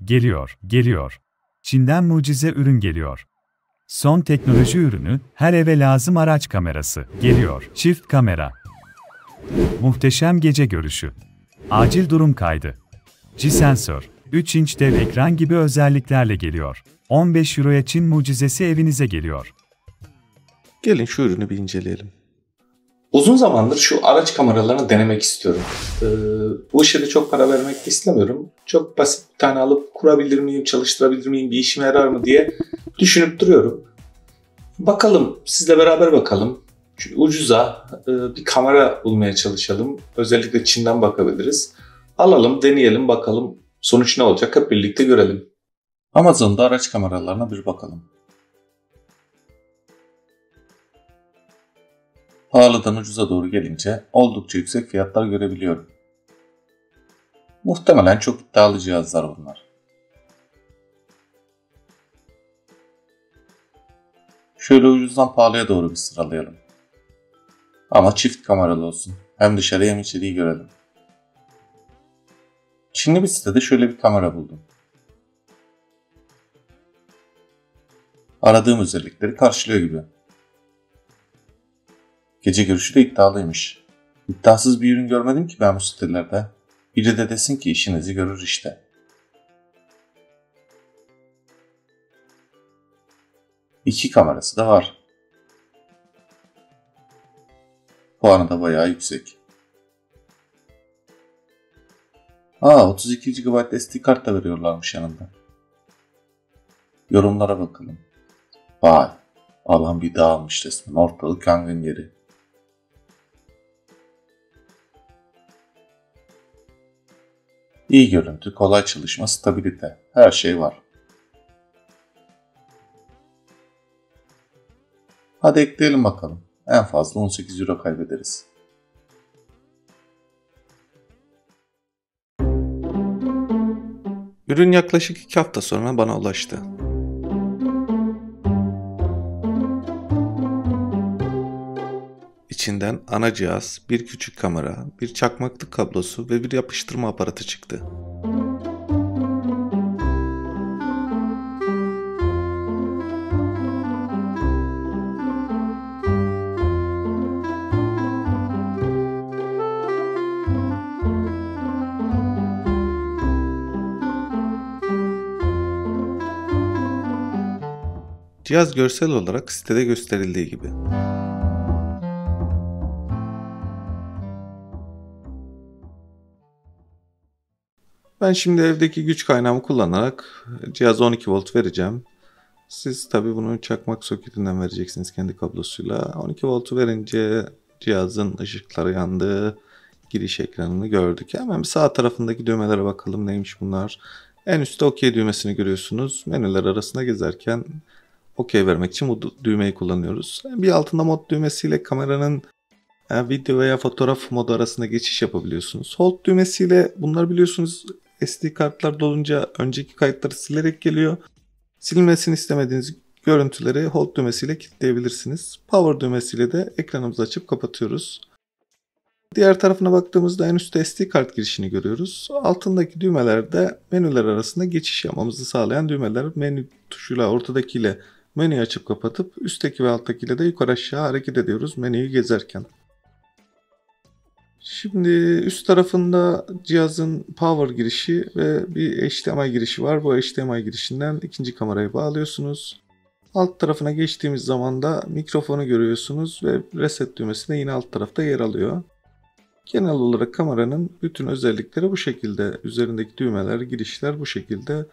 Geliyor. Çin'den mucize ürün geliyor. Son teknoloji ürünü, her eve lazım araç kamerası. Geliyor. Çift kamera. Muhteşem gece görüşü. Acil durum kaydı. G-Sensör. 3 inç dev ekran gibi özelliklerle geliyor. 15 euroya Çin mucizesi evinize geliyor. Gelin şu ürünü bir inceleyelim. Uzun zamandır şu araç kameralarını denemek istiyorum. Bu işe de çok para vermek istemiyorum. Çok basit bir tane alıp kurabilir miyim, çalıştırabilir miyim, bir işime yarar mı diye düşünüp duruyorum. Bakalım, sizle beraber bakalım. Ucuza bir kamera bulmaya çalışalım. Özellikle Çin'den bakabiliriz. Alalım, deneyelim, bakalım sonuç ne olacak hep birlikte görelim. Amazon'da araç kameralarına bir bakalım. Pahalıdan ucuza doğru gelince oldukça yüksek fiyatlar görebiliyorum. Muhtemelen çok iddialı cihazlar bunlar. Şöyle ucuzdan pahalıya doğru bir sıralayalım. Ama çift kameralı olsun. Hem dışarıyı hem içeriği görelim. Çinli bir sitede şöyle bir kamera buldum. Aradığım özellikleri karşılıyor gibi. Gece görüşü de iddialıymış. İddiasız bir ürün görmedim ki ben bu sitelerde. Biri de desin ki işinizi görür işte. İki kamerası da var. Puanı da bayağı yüksek. 32 GB SD kart da veriyorlarmış yanında. Yorumlara bakalım. Vay, alan bir dağılmış resmen, ortalık yangın yeri. İyi görüntü, kolay çalışma, stabilite, her şey var. Hadi ekleyelim bakalım. En fazla 18 euro kaybederiz. Ürün yaklaşık 2 hafta sonra bana ulaştı. İçinden ana cihaz, bir küçük kamera, bir çakmaklık kablosu ve bir yapıştırma aparatı çıktı. Cihaz görsel olarak sitede gösterildiği gibi. Ben şimdi evdeki güç kaynağımı kullanarak cihaza 12 volt vereceğim. Siz tabi bunu çakmak soketinden vereceksiniz kendi kablosuyla. 12 voltu verince cihazın ışıkları yandı. Giriş ekranını gördük. Hemen bir sağ tarafındaki düğmelere bakalım neymiş bunlar. En üstte OK düğmesini görüyorsunuz. Menüler arasında gezerken OK vermek için bu düğmeyi kullanıyoruz. Bir altında mod düğmesiyle kameranın video veya fotoğraf modu arasında geçiş yapabiliyorsunuz. Hold düğmesiyle bunlar biliyorsunuz SD kartlar dolunca önceki kayıtları silerek geliyor. Silinmesini istemediğiniz görüntüleri hold düğmesiyle kilitleyebilirsiniz. Power düğmesiyle de ekranımızı açıp kapatıyoruz. Diğer tarafına baktığımızda en üstte SD kart girişini görüyoruz. Altındaki düğmelerde menüler arasında geçiş yapmamızı sağlayan düğmeler. Menü tuşuyla ortadakiyle menüyü açıp kapatıp üstteki ve alttakiyle de yukarı aşağı hareket ediyoruz menüyü gezerken. Şimdi üst tarafında cihazın power girişi ve bir HDMI girişi var. Bu HDMI girişinden ikinci kamerayı bağlıyorsunuz. Alt tarafına geçtiğimiz zaman da mikrofonu görüyorsunuz ve reset düğmesi de yine alt tarafta yer alıyor. Genel olarak kameranın bütün özellikleri bu şekilde. Üzerindeki düğmeler, girişler bu şekilde.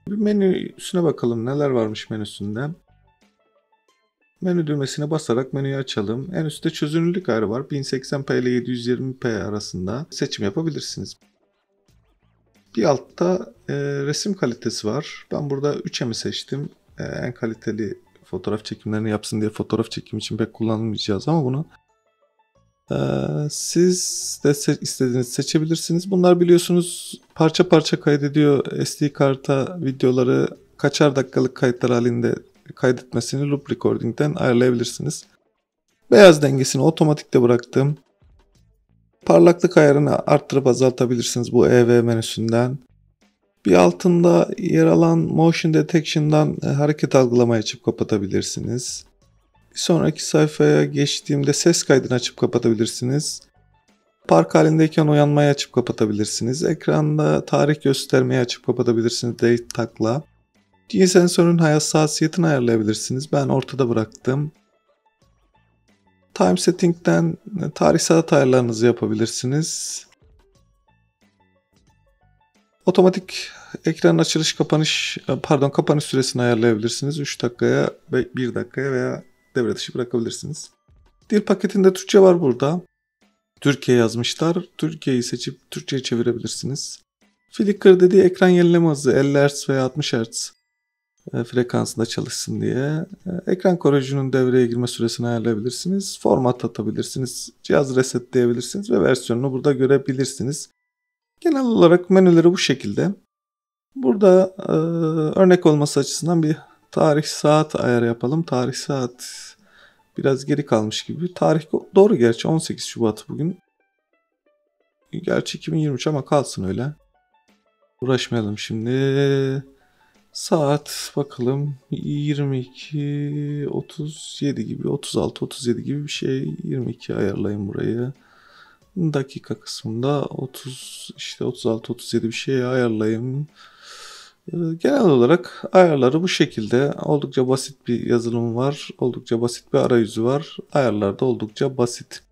Bir menüsüne bakalım neler varmış menüsünde. Menü düğmesine basarak menüyü açalım. En üstte çözünürlük ayarı var. 1080p ile 720p arasında seçim yapabilirsiniz. Bir altta resim kalitesi var. Ben burada 3M'i seçtim. En kaliteli fotoğraf çekimlerini yapsın diye fotoğraf çekim için pek kullanılmayacağız ama bunu siz de istediğinizi seçebilirsiniz. Bunlar biliyorsunuz parça parça kaydediyor. SD karta videoları kaçar dakikalık kayıtlar halinde kaydetmesini loop recording'den ayarlayabilirsiniz. Beyaz dengesini otomatikte bıraktım. Parlaklık ayarını arttırıp azaltabilirsiniz bu EV menüsünden. Bir altında yer alan Motion Detection'dan hareket algılamayı açıp kapatabilirsiniz. Bir sonraki sayfaya geçtiğimde ses kaydını açıp kapatabilirsiniz. Park halindeyken uyanmayı açıp kapatabilirsiniz. Ekranda tarih göstermeyi açıp kapatabilirsiniz Date Tag'la. G sensörün hassasiyetini ayarlayabilirsiniz. Ben ortada bıraktım. Time Setting'den tarih saat ayarlarınızı yapabilirsiniz. Otomatik ekran açılış kapanış süresini ayarlayabilirsiniz. 3 dakikaya ve 1 dakikaya veya devre dışı bırakabilirsiniz. Dil paketinde Türkçe var burada. Türkiye yazmışlar. Türkiye'yi seçip Türkçe'ye çevirebilirsiniz. Flicker dediği ekran yenileme hızı 50 Hz veya 60 Hz frekansında çalışsın diye. Ekran koruyucunun devreye girme süresini ayarlayabilirsiniz. Format atabilirsiniz. Cihaz resetleyebilirsiniz ve versiyonunu burada görebilirsiniz. Genel olarak menüleri bu şekilde. Burada örnek olması açısından bir tarih saat ayarı yapalım. Tarih saat biraz geri kalmış gibi. Tarih doğru gerçi 18 Şubat bugün. Gerçi 2023 ama kalsın öyle. Uğraşmayalım şimdi. Saat bakalım 22:37 gibi 36-37 gibi bir şey. 22 ayarlayın burayı. Dakika kısmında 36-37 bir şey ayarlayayım. Genel olarak ayarları bu şekilde. Oldukça basit bir yazılım var. Oldukça basit bir arayüzü var. Ayarlar da oldukça basit.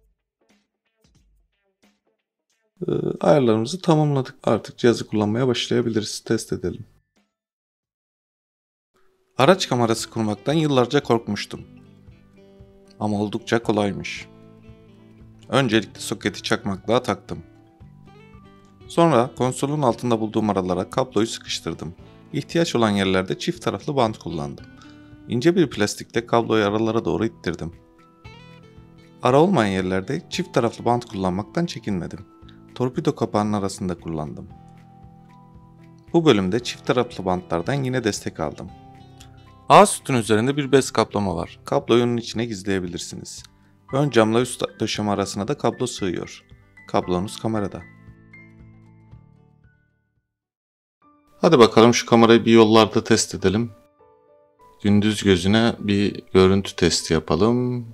Ayarlarımızı tamamladık. Artık cihazı kullanmaya başlayabiliriz. Test edelim. Araç kamerası kurmaktan yıllarca korkmuştum. Ama oldukça kolaymış. Öncelikle soketi çakmaklığa taktım. Sonra konsolun altında bulduğum aralara kabloyu sıkıştırdım. İhtiyaç olan yerlerde çift taraflı bant kullandım. İnce bir plastikle kabloyu aralara doğru ittirdim. Ara olmayan yerlerde çift taraflı bant kullanmaktan çekinmedim. Torpido kapağının arasında kullandım. Bu bölümde çift taraflı bantlardan yine destek aldım. A sütun üzerinde bir bez kaplama var. Kabloyu onun içine gizleyebilirsiniz. Ön camla üst döşeme arasına da kablo sığıyor. Kablonuz kamerada. Hadi bakalım şu kamerayı bir yollarda test edelim. Gündüz gözüne bir görüntü testi yapalım.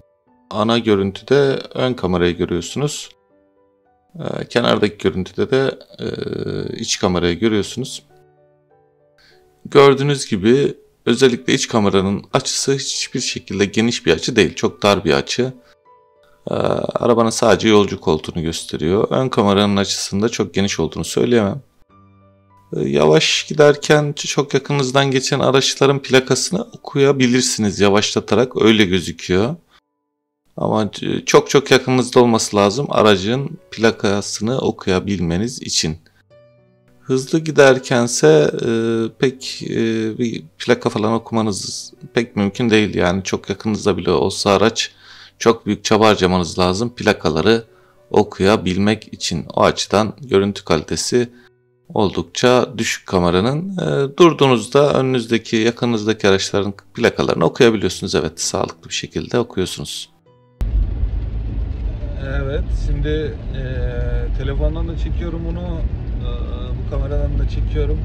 Ana görüntüde ön kamerayı görüyorsunuz. Kenardaki görüntüde de iç kamerayı görüyorsunuz. Gördüğünüz gibi özellikle iç kameranın açısı hiçbir şekilde geniş bir açı değil. Çok dar bir açı. Arabanın sadece yolcu koltuğunu gösteriyor. Ön kameranın açısında çok geniş olduğunu söyleyemem. Yavaş giderken çok yakınınızdan geçen araçların plakasını okuyabilirsiniz yavaşlatarak, öyle gözüküyor. Ama çok yakınınızda olması lazım aracın plakasını okuyabilmeniz için. Hızlı giderkense pek bir plaka falan okumanız pek mümkün değil. Yani çok yakınınızda bile olsa araç, çok büyük çaba harcamanız lazım plakaları okuyabilmek için. O açıdan görüntü kalitesi oldukça düşük kameranın. Durduğunuzda önünüzdeki, yakınınızdaki araçların plakalarını okuyabiliyorsunuz. Evet, sağlıklı bir şekilde okuyorsunuz. Evet, şimdi telefondan da çekiyorum bunu, bu kameradan da çekiyorum.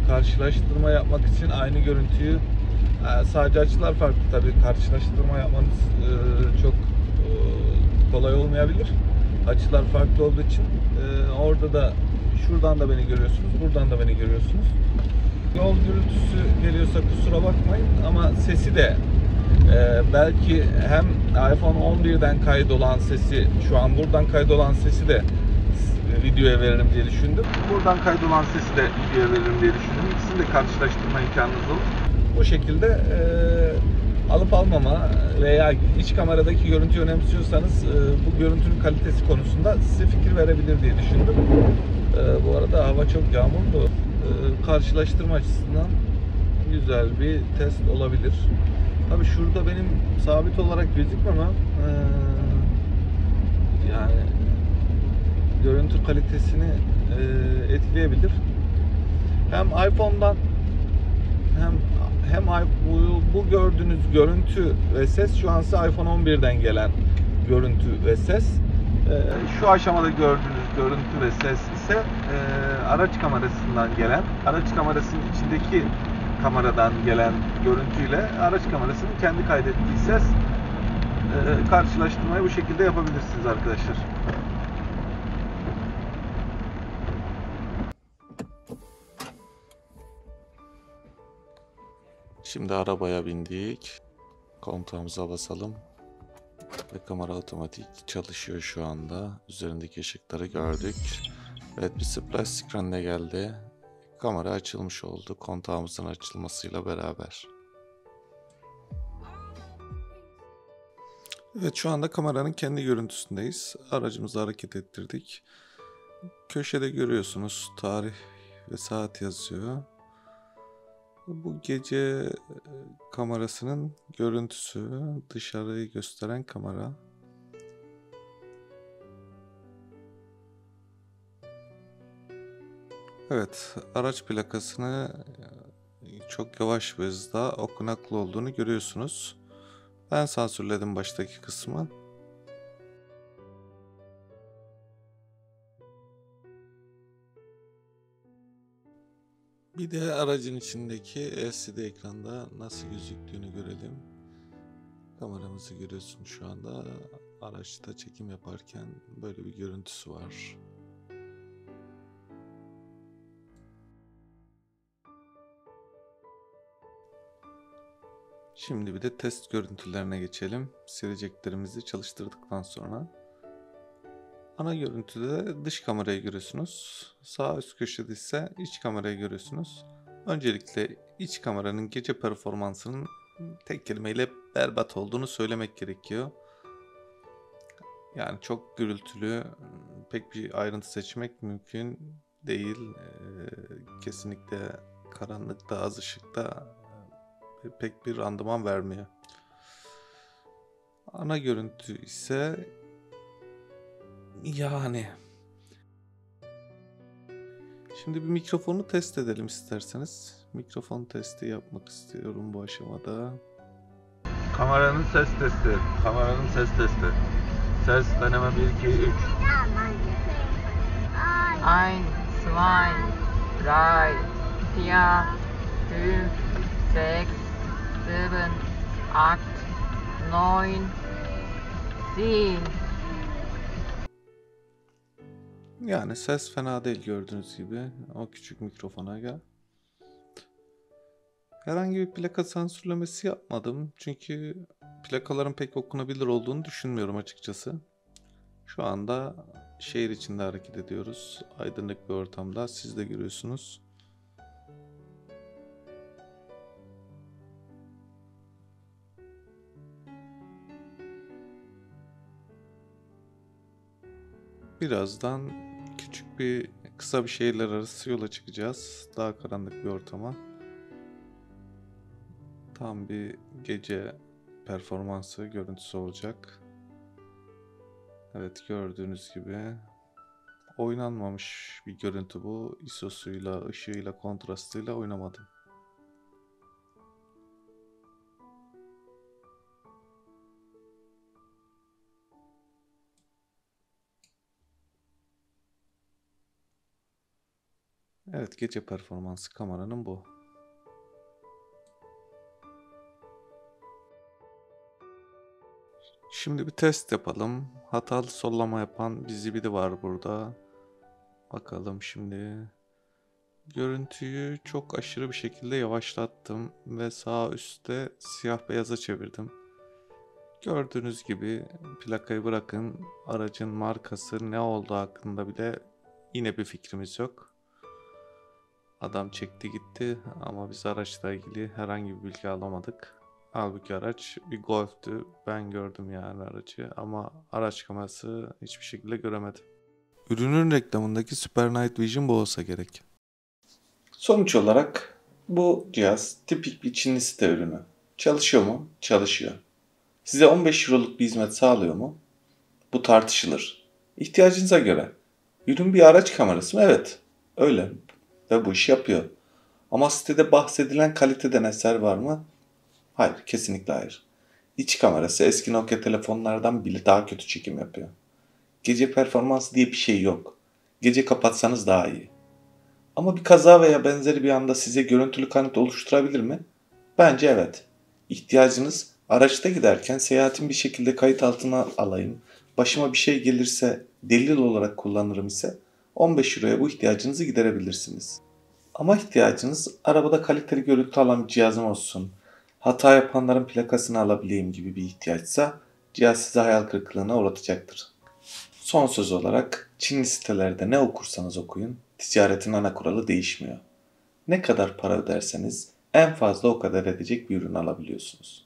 Karşılaştırma yapmak için aynı görüntüyü, sadece açılar farklı tabii, karşılaştırma yapmanız çok kolay olmayabilir. Açılar farklı olduğu için orada da, şuradan da beni görüyorsunuz, buradan da beni görüyorsunuz. Yol gürültüsü geliyorsa kusura bakmayın ama sesi de belki hem iPhone 11'den kaydolan sesi, şu an buradan kaydolan sesi de videoya veririm diye düşündüm. Buradan kaydolan sesi de videoya veririm diye düşündüm. İkisini de karşılaştırma imkanınız olur. Bu şekilde alıp almama veya iç kameradaki görüntüyü önemsiyorsanız bu görüntünün kalitesi konusunda size fikir verebilir diye düşündüm. Bu arada hava çok yağmurlu. Karşılaştırma açısından güzel bir test olabilir. Tabii şurada benim sabit olarak gözükmemem yani görüntü kalitesini etkileyebilir. Hem iPhone'dan hem bu gördüğünüz görüntü ve ses şu an size iPhone 11'den gelen görüntü ve ses. Şu aşamada gördüğünüz görüntü ve ses ise araç kamerasından gelen, araç kamerasının içindeki kameradan gelen görüntüyle araç kamerasının kendi kaydettiği ses karşılaştırmayı bu şekilde yapabilirsiniz arkadaşlar. Şimdi arabaya bindik. Kontağımıza basalım. Ve kamera otomatik çalışıyor şu anda. Üzerindeki ışıkları gördük. Evet, bir splash screen de geldi. Kamera açılmış oldu kontağımızın açılmasıyla beraber. Evet, şu anda kameranın kendi görüntüsündeyiz. Aracımızı hareket ettirdik. Köşede görüyorsunuz tarih ve saat yazıyor. Bu gece kamerasının görüntüsü, dışarıyı gösteren kamera. Evet, araç plakasını çok yavaş bir hızda okunaklı olduğunu görüyorsunuz. Ben sansürledim baştaki kısmı. Bir de aracın içindeki LCD ekranda nasıl gözüktüğünü görelim. Kameramızı görüyorsun şu anda. Araçta çekim yaparken böyle bir görüntüsü var. Şimdi bir de test görüntülerine geçelim. Sileceklerimizi çalıştırdıktan sonra. Ana görüntüde dış kamerayı görüyorsunuz. Sağ üst köşede ise iç kamerayı görüyorsunuz. Öncelikle iç kameranın gece performansının tek kelimeyle berbat olduğunu söylemek gerekiyor. Yani çok gürültülü, pek bir ayrıntı seçmek mümkün değil. Kesinlikle karanlıkta, az ışıkta pek bir randıman vermiyor. Ana görüntü ise yani. Şimdi bir mikrofonu test edelim isterseniz. Mikrofon testi yapmak istiyorum bu aşamada. Kameranın ses testi. Kameranın ses testi. Ses deneme 1, 2, 3. 1, 2, 3, 3, 4, 5, 6, 7, 8, 9, 10. Yani ses fena değil gördüğünüz gibi. O küçük mikrofona gel. Herhangi bir plaka sansürlemesi yapmadım. Çünkü plakaların pek okunabilir olduğunu düşünmüyorum açıkçası. Şu anda şehir içinde hareket ediyoruz. Aydınlık bir ortamda. Siz de görüyorsunuz. Birazdan kısa bir şehirler arası yola çıkacağız. Daha karanlık bir ortama. Tam bir gece performansı görüntüsü olacak. Evet, gördüğünüz gibi oynanmamış bir görüntü bu. ISO'suyla, ışığıyla, kontrastıyla oynamadım. Evet, gece performansı kameranın bu. Şimdi bir test yapalım. Hatalı sollama yapan bir zibidi var burada. Bakalım şimdi. Görüntüyü çok aşırı bir şekilde yavaşlattım ve sağ üstte siyah beyaza çevirdim. Gördüğünüz gibi plakayı bırakın, aracın markası ne olduğu hakkında bile yine bir fikrimiz yok. Adam çekti gitti ama biz araçla ilgili herhangi bir bilgi alamadık. Halbuki araç bir Golf'tü. Ben gördüm yani aracı ama araç kamerası hiçbir şekilde göremedim. Ürünün reklamındaki Super Night Vision bu olsa gerek. Sonuç olarak bu cihaz tipik bir Çinli site ürünü. Çalışıyor mu? Çalışıyor. Size 15 euroluk bir hizmet sağlıyor mu? Bu tartışılır. İhtiyacınıza göre. Ürün bir araç kamerası mı? Evet. Öyle. Ve bu işi yapıyor. Ama sitede bahsedilen kaliteden eser var mı? Hayır. Kesinlikle hayır. İç kamerası eski Nokia telefonlardan bile daha kötü çekim yapıyor. Gece performansı diye bir şey yok. gece kapatsanız daha iyi. Ama bir kaza veya benzeri bir anda size görüntülü kanıt oluşturabilir mi? Bence evet. İhtiyacınız araçta giderken seyahatin bir şekilde kayıt altına alayım, başıma bir şey gelirse delil olarak kullanırım ise 15 euroya bu ihtiyacınızı giderebilirsiniz. Ama ihtiyacınız arabada kaliteli görüntü alan bir cihazım olsun, hata yapanların plakasını alabileyim gibi bir ihtiyaçsa cihaz size hayal kırıklığına uğratacaktır. Son söz olarak Çinli sitelerde ne okursanız okuyun, ticaretin ana kuralı değişmiyor. Ne kadar para öderseniz en fazla o kadar edecek bir ürün alabiliyorsunuz.